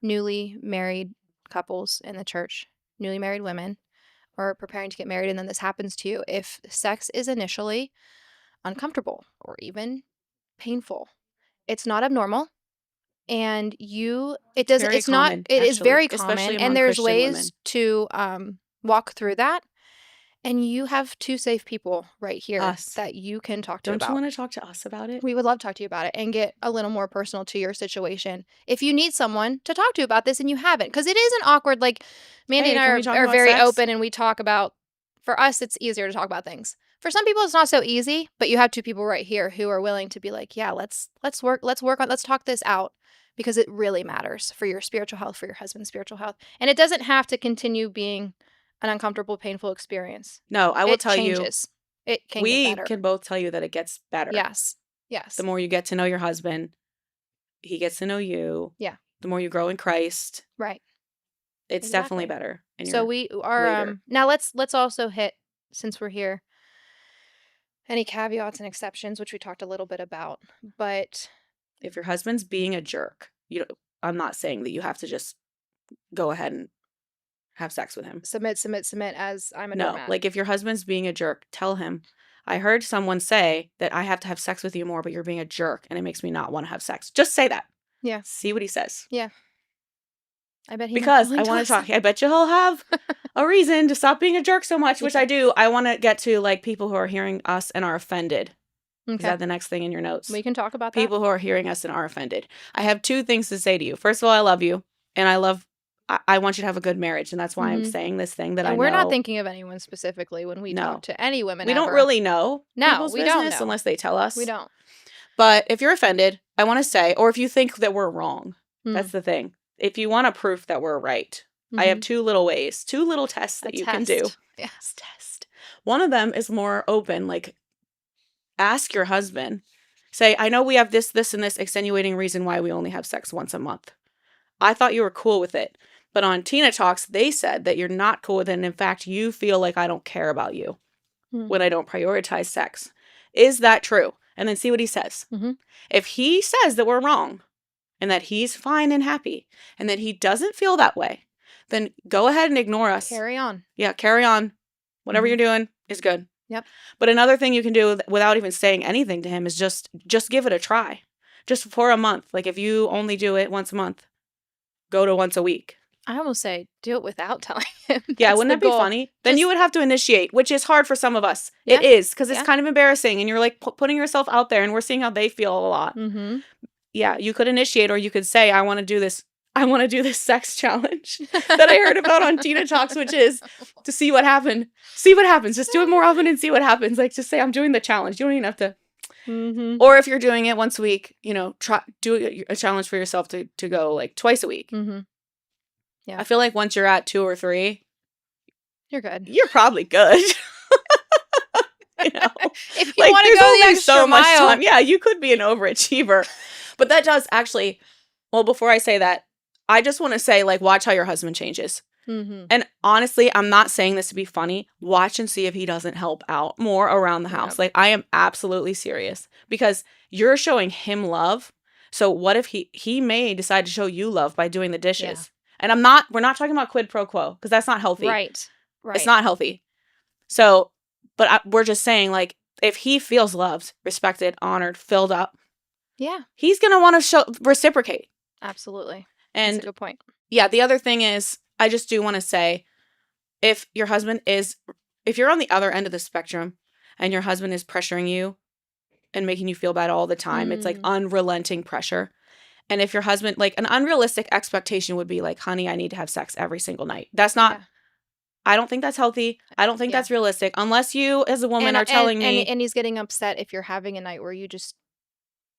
newly married couples in the church, newly married women, or preparing to get married, and then this happens to you. If sex is initially uncomfortable or even painful, it's not abnormal. And it does, very it's not, common, it is actually, very especially common. among And there's Christian women. ways to walk through that. And you have two safe people right here Us. that you can talk to Don't about. you want to talk to us about it? We would love to talk to you about it and get a little more personal to your situation. If you need someone to talk to about this and you haven't, because it isn't awkward. Like Mandy Hey, can we and talk I are about very sex? open and we talk about, for us, it's easier to talk about things. For some people, it's not so easy, but you have two people right here who are willing to be like, yeah, let's talk this out because it really matters for your spiritual health, for your husband's spiritual health. And it doesn't have to continue being an uncomfortable, painful experience. No, I will It tell changes. It can get we better. can both tell you that it gets better. Yes. Yes. The more you get to know your husband, he gets to know you. Yeah. The more you grow in Christ. Right. It's definitely better. So we are now let's also hit, since we're here, any caveats and exceptions, which we talked a little bit about. But if your husband's being a jerk, I'm not saying that you have to just go ahead and have sex with him. Submit as I'm a No, doormat. like if your husband's being a jerk, tell him, I heard someone say that I have to have sex with you more, but you're being a jerk and it makes me not want to have sex. Just say that. Yeah. See what he says. Yeah. I bet he because I want to talk. I bet you he'll have a reason to stop being a jerk so much, which I do. I want to get to like people who are hearing us and are offended. Okay. Is that the next thing in your notes? We can talk about that. People who are hearing us and are offended. I have two things to say to you. First of all, I love you. And I want you to have a good marriage. And that's why I'm saying this thing that I know. We're not thinking of anyone specifically when we talk to any women. We don't really know people's we business don't know. unless they tell us. We don't. But if you're offended, I want to say, or if you think that we're wrong, that's the thing. If you want a proof that we're right, I have two little tests that you can do. Yes. Test. One of them is more open, like ask your husband. Say, I know we have this, and this extenuating reason why we only have sex once a month. I thought you were cool with it. But on Tina Talks, they said that you're not cool with it. And in fact, you feel like I don't care about you when I don't prioritize sex. Is that true? And then see what he says. If he says that we're wrong and that he's fine and happy and that he doesn't feel that way, then go ahead and ignore us. Carry on. Yeah, carry on. Whatever you're doing is good. Yep. But another thing you can do without even saying anything to him is just give it a try. Just for a month. Like if you only do it once a month, go to once a week. I almost say do it without telling him. Yeah, wouldn't that be funny? Then you would have to initiate, which is hard for some of us. Yeah. It is, because it's kind of embarrassing, and you're like putting yourself out there, and we're seeing how they feel a lot. Yeah, you could initiate, or you could say, I want to do this sex challenge that I heard about on Tina Talks, which is to see what happens. See what happens. Just do it more often and see what happens. Like, just say, I'm doing the challenge. You don't even have to. Or if you're doing it once a week, do a challenge for yourself to go like twice a week. Yeah. I feel like once you're at 2 or 3, you're good. You're probably good. If if you Like, want to there's go the only extra so much mile. time. Yeah, you could be an overachiever. But that does actually, well, before I say that, I just want to say, like, watch how your husband changes. Mm-hmm. And honestly, I'm not saying this to be funny. Watch and see if he doesn't help out more around the house. Yep. Like, I am absolutely serious because you're showing him love. So what if he may decide to show you love by doing the dishes? And we're not talking about quid pro quo because that's not healthy. Right. It's not healthy. So, but we're just saying, like, if he feels loved, respected, honored, filled up, he's going to want to reciprocate. Absolutely. And that's a good point. Yeah, the other thing is, I just do want to say, if you're on the other end of the spectrum and your husband is pressuring you and making you feel bad all the time, it's like unrelenting pressure. And if your husband, like, an unrealistic expectation would be like, honey, I need to have sex every single night. That's not, I don't think that's healthy. I don't think that's realistic. Unless you as a woman are telling me. And he's getting upset if you're having a night where you just,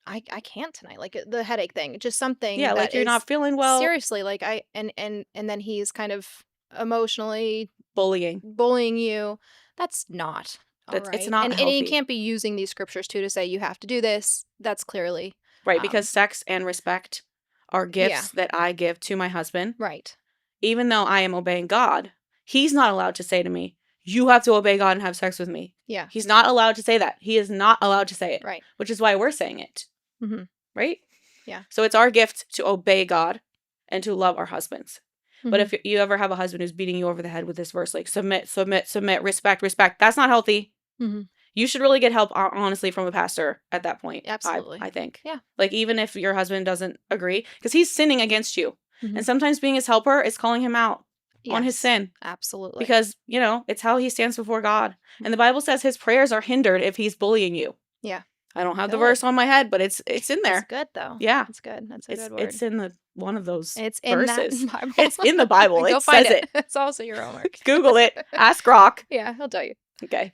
I can't tonight. Like the headache thing, just something that like, you're is not feeling well. seriously, like and then he's kind of emotionally bullying you. That's not all right. It's not and healthy. you can't be using these scriptures too to say you have to do this. That's clearly right, because sex and respect are gifts that I give to my husband. Right. Even though I am obeying God, he's not allowed to say to me, you have to obey God and have sex with me. Yeah. He's not allowed to say that. He is not allowed to say it. Right. Which is why we're saying it. Mm-hmm. Right? Yeah. So it's our gift to obey God and to love our husbands. Mm-hmm. But if you ever have a husband who's beating you over the head with this verse, like submit, submit, submit, respect, respect, that's not healthy. Mm-hmm. You should really get help, honestly, from a pastor at that point. Absolutely. I think. Yeah. Like, even if your husband doesn't agree, because he's sinning against you. Mm-hmm. And sometimes being his helper is calling him out on his sin. Absolutely. Because, it's how he stands before God. And the Bible says his prayers are hindered if he's bullying you. Yeah. I don't have the verse on my head, but it's in there. It's good, though. Yeah. It's good. That's a good word. It's in one of those it's in verses. That Bible. It's in the Bible. Go It find says it. It's also your homework. Google it. Ask Rock. Yeah, he'll tell you. Okay.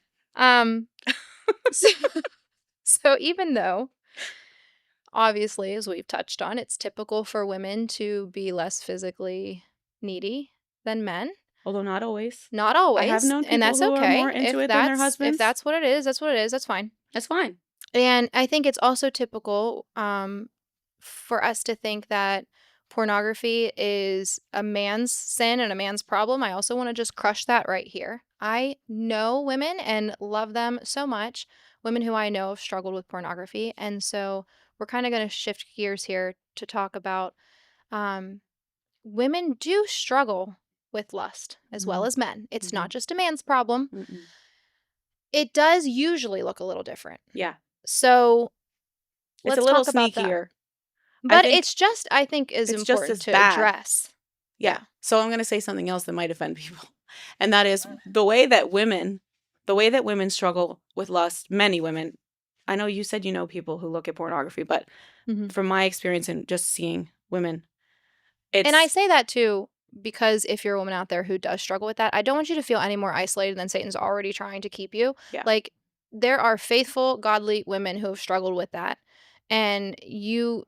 So even though, obviously, as we've touched on, it's typical for women to be less physically needy than men. Although not always. Not always. I have known people and that's who okay. are more into it than their husbands. If that's what it is, that's what it is. That's fine. That's fine. And I think it's also typical for us to think that pornography is a man's sin and a man's problem. I also want to just crush that right here. I know women and love them so much, women who I know have struggled with pornography. And so we're kind of going to shift gears here to talk about women do struggle with lust as well as men. It's not just a man's problem. Mm-mm. It does usually look a little different. Yeah. So it's a little sneakier. But it's just, I think, is important to address. Yeah. So I'm going to say something else that might offend people. And that is the way that women struggle with lust, many women. I know you said you know people who look at pornography, but from my experience and just seeing women, and I say that too, because if you're a woman out there who does struggle with that, I don't want you to feel any more isolated than Satan's already trying to keep you. Yeah. Like, there are faithful, godly women who have struggled with that. And you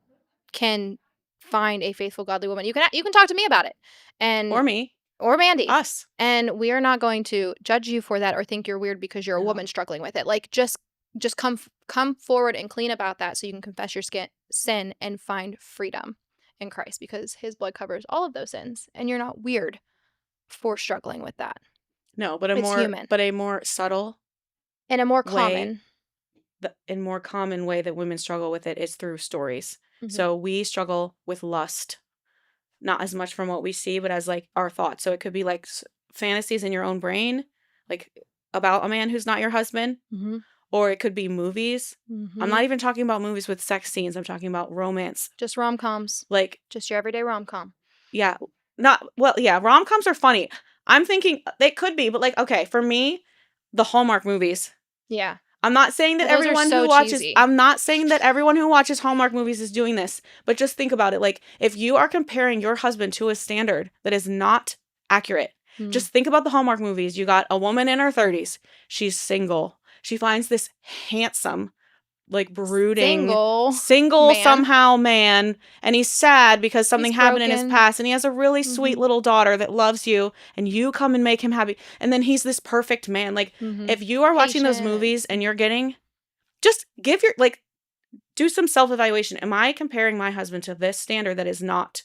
can find a faithful, godly woman. You can talk to me about it. Or me. Or Mandy. Us. And we are not going to judge you for that or think you're weird because you're a woman struggling with it. Like, just come forward and clean about that so you can confess your sin and find freedom in Christ, because his blood covers all of those sins, and you're not weird for struggling with that. No, but a more subtle and a more common way that women struggle with it is through stories. Mm-hmm. So we struggle with lust, not as much from what we see, but as like our thoughts. So it could be like fantasies in your own brain, like about a man who's not your husband. Mm-hmm. Or it could be movies. Mm-hmm. I'm not even talking about movies with sex scenes. I'm talking about romance. Just rom-coms. Like, just your everyday rom-com. Yeah. Rom-coms are funny. I'm thinking they could be, but like, okay, for me, the Hallmark movies. Yeah. I'm not saying that I'm not saying that everyone who watches Hallmark movies is doing this, but just think about it. Like, if you are comparing your husband to a standard that is not accurate, just think about the Hallmark movies. You got a woman in her 30s. She's single. She finds this handsome, like, brooding, single somehow man, and he's sad because something happened in his past, and he has a really sweet little daughter that loves you, and you come and make him happy, and then he's this perfect man. Like, if you are watching those movies and you're getting just do some self-evaluation. Am I comparing my husband to this standard that is not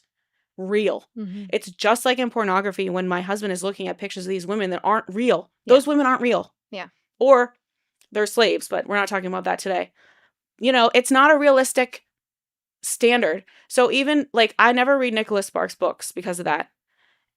real? It's just like in pornography when my husband is looking at pictures of these women that aren't real. Those women aren't real. Yeah. Or they're slaves, but we're not talking about that today. It's not a realistic standard. So even I never read Nicholas Sparks books because of that.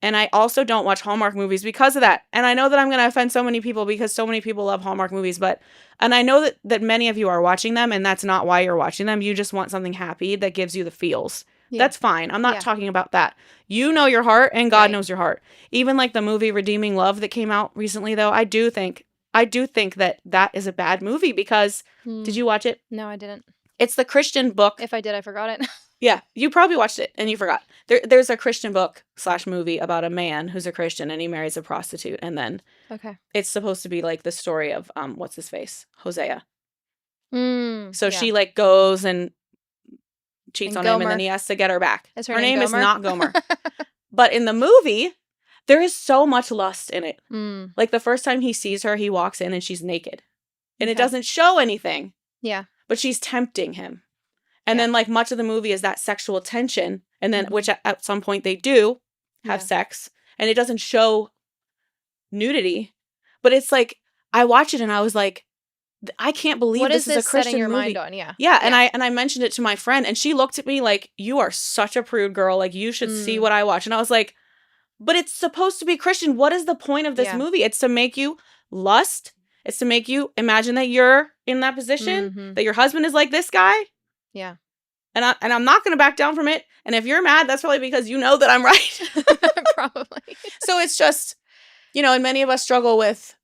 And I also don't watch Hallmark movies because of that. And I know that I'm going to offend so many people because so many people love Hallmark movies, and I know that many of you are watching them, and that's not why you're watching them. You just want something happy that gives you the feels. Yeah. That's fine. I'm not talking about that. You know your heart, and God knows your heart. Even the movie Redeeming Love that came out recently, though, I do think that is a bad movie because did you watch it? No, I didn't. It's the Christian book. If I did, I forgot it. Yeah, you probably watched it and you forgot. There's a Christian book / movie about a man who's a Christian and he marries a prostitute, and then it's supposed to be the story of what's his face, Hosea. So she goes and cheats on him, and then he has to get her back. Her name is not Gomer. But in the movie, there is so much lust in it. The first time he sees her, he walks in and she's naked, and it doesn't show anything. Yeah, but she's tempting him. And then much of the movie is that sexual tension, and then which at some point they do have sex, and it doesn't show nudity, but it's I watch it and I was like, I can't believe this is a Christian setting your movie. mind on? Yeah. And I mentioned it to my friend, and she looked at me like, you are such a prude girl. You should see what I watch. And I was like, but it's supposed to be Christian. What is the point of this movie? It's to make you lust. It's to make you imagine that you're in that position, that your husband is like this guy. Yeah. And I'm not going to back down from it. And if you're mad, that's probably because you know that I'm right. Probably. So it's just, and many of us struggle with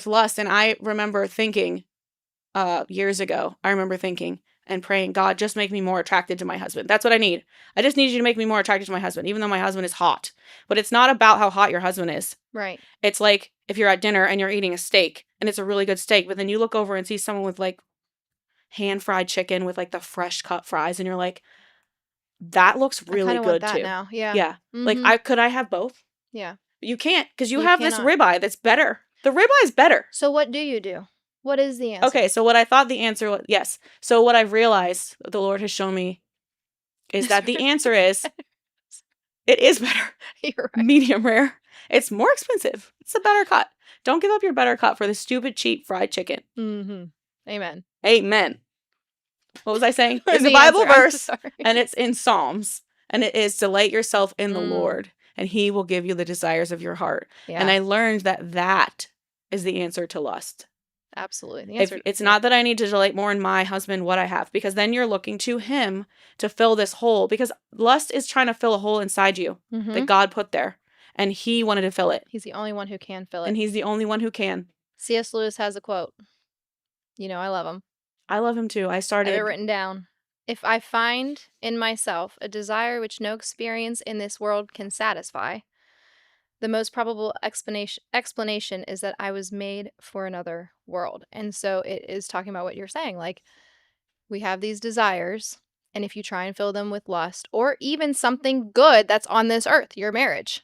lust. And I remember thinking years ago, and praying, God, just make me more attracted to my husband. That's what I need. I just need you to make me more attracted to my husband, even though my husband is hot. But it's not about how hot your husband is. Right. It's like if you're at dinner and you're eating a steak and it's a really good steak, but then you look over and see someone with hand-fried chicken with the fresh cut fries, and you're like, that looks really good want that too. Now. Yeah. Yeah. Could I have both? Yeah. But you can't, because you have this ribeye that's better. The ribeye is better. So what do you do? What is the answer? Okay, so what I thought the answer was, yes. So what I've realized, the Lord has shown me, is that the answer is, it is better. You're right. Medium rare. It's more expensive. It's a better cut. Don't give up your better cut for the stupid, cheap fried chicken. Amen. Amen. What was I saying? It's a Bible verse, and it's in Psalms, and it is, delight yourself in the Lord, and he will give you the desires of your heart. Yeah. And I learned that is the answer to lust. Absolutely. It's not that I need to delight more in my husband, what I have, because then you're looking to him to fill this hole, because lust is trying to fill a hole inside you that God put there, and he wanted to fill it. He's the only one who can fill it. And he's the only one who can. C.S. Lewis has a quote. I love him. I love him too. I have it written down. If I find in myself a desire which no experience in this world can satisfy, the most probable explanation is that I was made for another world. And so it is talking about what you're saying. We have these desires, and if you try and fill them with lust, or even something good that's on this earth, your marriage,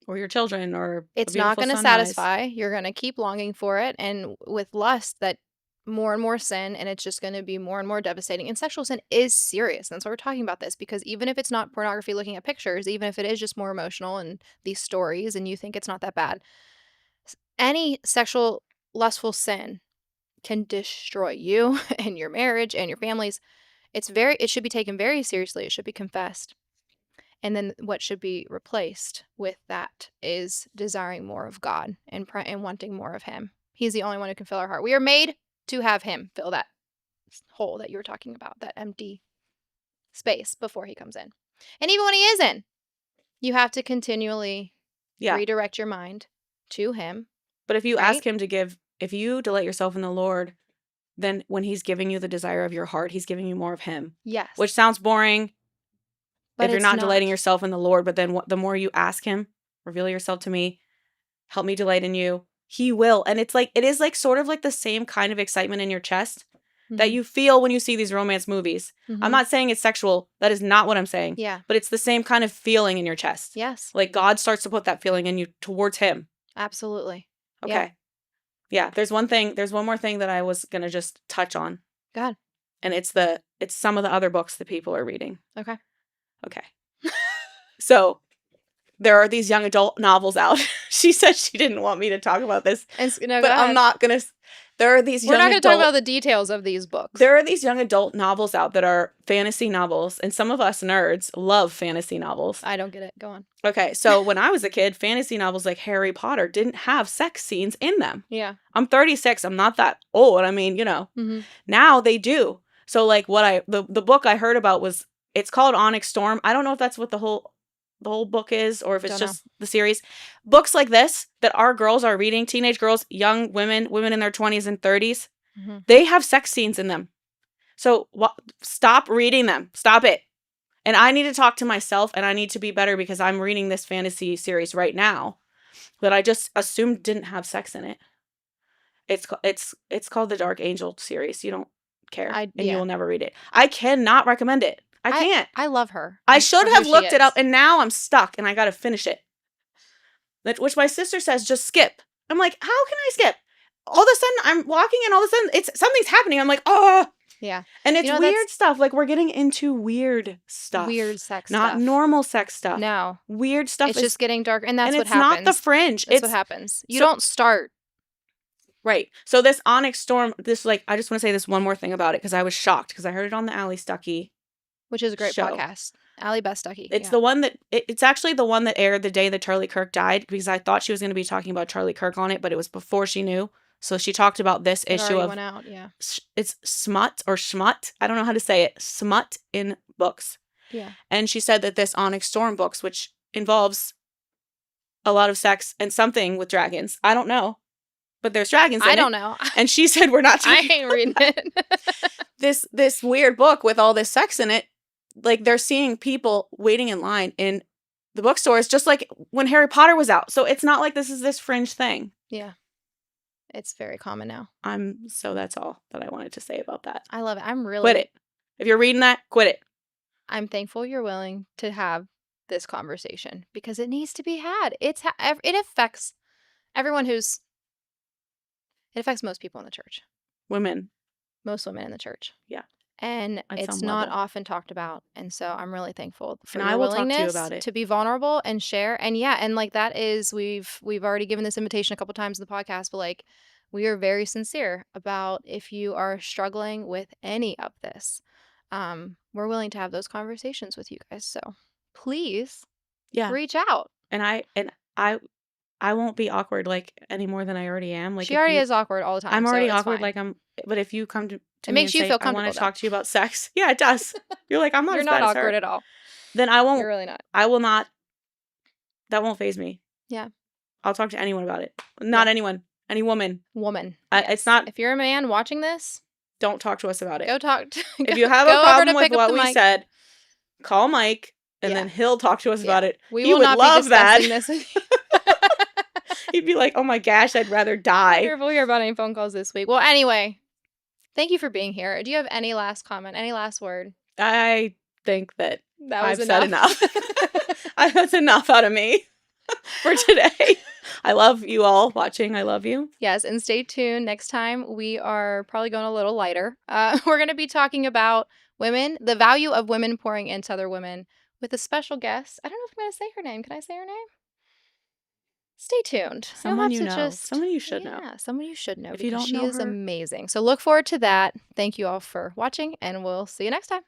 or your children, or it's not going to satisfy. You're going to keep longing for it, and with lust, that more and more sin, and it's just going to be more and more devastating. And sexual sin is serious. And that's why we're talking about this, because even if it's not pornography looking at pictures, even if it is just more emotional and these stories and you think it's not that bad, any sexual lustful sin can destroy you and your marriage and your families. It should be taken very seriously. It should be confessed. And then what should be replaced with that is desiring more of God and wanting more of him. He's the only one who can fill our heart. We are made to have him fill that hole that you were talking about, that empty space before he comes in. And even when he is in, you have to continually redirect your mind to him. But if you ask him if you delight yourself in the Lord, then when he's giving you the desire of your heart, he's giving you more of him. Yes. Which sounds boring if you're not delighting yourself in the Lord, but then the more you ask him, reveal yourself to me, help me delight in you, he will. And it is sort of the same kind of excitement in your chest that you feel when you see these romance movies. I'm not saying it's sexual. That is not what I'm saying. Yeah. But it's the same kind of feeling in your chest. Yes. God starts to put that feeling in you towards him. Absolutely. Okay. Yeah, there's one more thing that I was gonna just touch on. Go ahead. And it's some of the other books that people are reading. Okay. Okay. So there are these young adult novels out. She said she didn't want me to talk about this, No, but I'm not gonna. There are these We're not going to talk about the details of these books. There are these young adult novels out that are fantasy novels, and some of us nerds love fantasy novels. I don't get it. Go on. Okay, so when I was a kid, fantasy novels like Harry Potter didn't have sex scenes in them. Yeah. I'm 36. I'm not that old. I mean, now they do. So like the book I heard about it's called Onyx Storm. I don't know if that's what the whole book is or if it's just the series. Books like this that our girls are reading, teenage girls, young women in their 20s and 30s, they have sex scenes in them. So stop reading them. Stop it. And I need to talk to myself, and I need to be better because I'm reading this fantasy series right now that I just assumed didn't have sex in it. It's called the Dark Angel series. You don't care, and you will never read it. I cannot recommend it. I can't. I love her. I should have looked it up, and now I'm stuck, and I got to finish it. Which my sister says, just skip. I'm like, how can I skip? All of a sudden, I'm walking, and all of a sudden, something's happening. I'm like, oh. Yeah. And it's weird stuff. Like, we're getting into weird stuff. Weird sex stuff. Not normal sex stuff. No. Weird stuff. It's just getting dark, and that's what happens. And it's not the fringe. That's what happens. You don't start. Right. So this Onyx Storm, I just want to say this one more thing about it because I was shocked because I heard it on the Allie Stuckey, which is a great podcast. Allie Best Stuckey. It's the one that it's actually the one that aired the day that Charlie Kirk died because I thought she was going to be talking about Charlie Kirk on it, but it was before she knew. So she talked about this issue of went out, yeah. It's smut or schmut. I don't know how to say it. Smut in books. Yeah. And she said that this Onyx Storm books, which involves a lot of sex and something with dragons. I don't know. But there's dragons in it. I don't know. And she said we're not I ain't reading it. This weird book with all this sex in it, like they're seeing people waiting in line in the bookstores just like when Harry Potter was out. So it's not like this is this fringe thing. Yeah. It's very common now. So that's all that I wanted to say about that. I love it. I'm really Quit it. If you're reading that, quit it. I'm thankful you're willing to have this conversation because it needs to be had. It affects everyone who's It affects most people in the church. Women. Most women in the church. Yeah. And it's not often talked about. And so I'm really thankful for your willingness talk to you about it. To be vulnerable and share. And yeah, and like that is we've already given this invitation a couple times in the podcast, but like we are very sincere about if you are struggling with any of this. We're willing to have those conversations with you guys. So please reach out. And I won't be awkward like any more than I already am. Like she already is awkward all the time. I'm already so awkward. Fine. But if you come to it makes me you and feel say, comfortable. I want to talk to you about sex. Yeah, it does. You're like, I'm not. You're not awkward at all. Then I won't. You're really not. I will not. That won't faze me. Yeah. I'll talk to anyone about it. Not anyone. Any woman. Woman. Yes. It's not. If you're a man watching this, don't talk to us about it. Go talk. If you have a problem with what we said, call Mike, and then he'll talk to us about it. We will not love that. This with you. He'd be like, "Oh my gosh, I'd rather die." Careful here about any phone calls this week. Well, anyway, thank you for being here. Do you have any last comment? Any last word? I think that I've said enough. That's enough out of me for today. I love you all watching. I love you. Yes, and stay tuned. Next time, we are probably going a little lighter. We're going to be talking about women, the value of women pouring into other women with a special guest. I don't know if I'm going to say her name. Can I say her name? Stay tuned. Someone you know. Someone you should know. Yeah, someone you should know. If you don't know she is amazing. So look forward to that. Thank you all for watching, and we'll see you next time.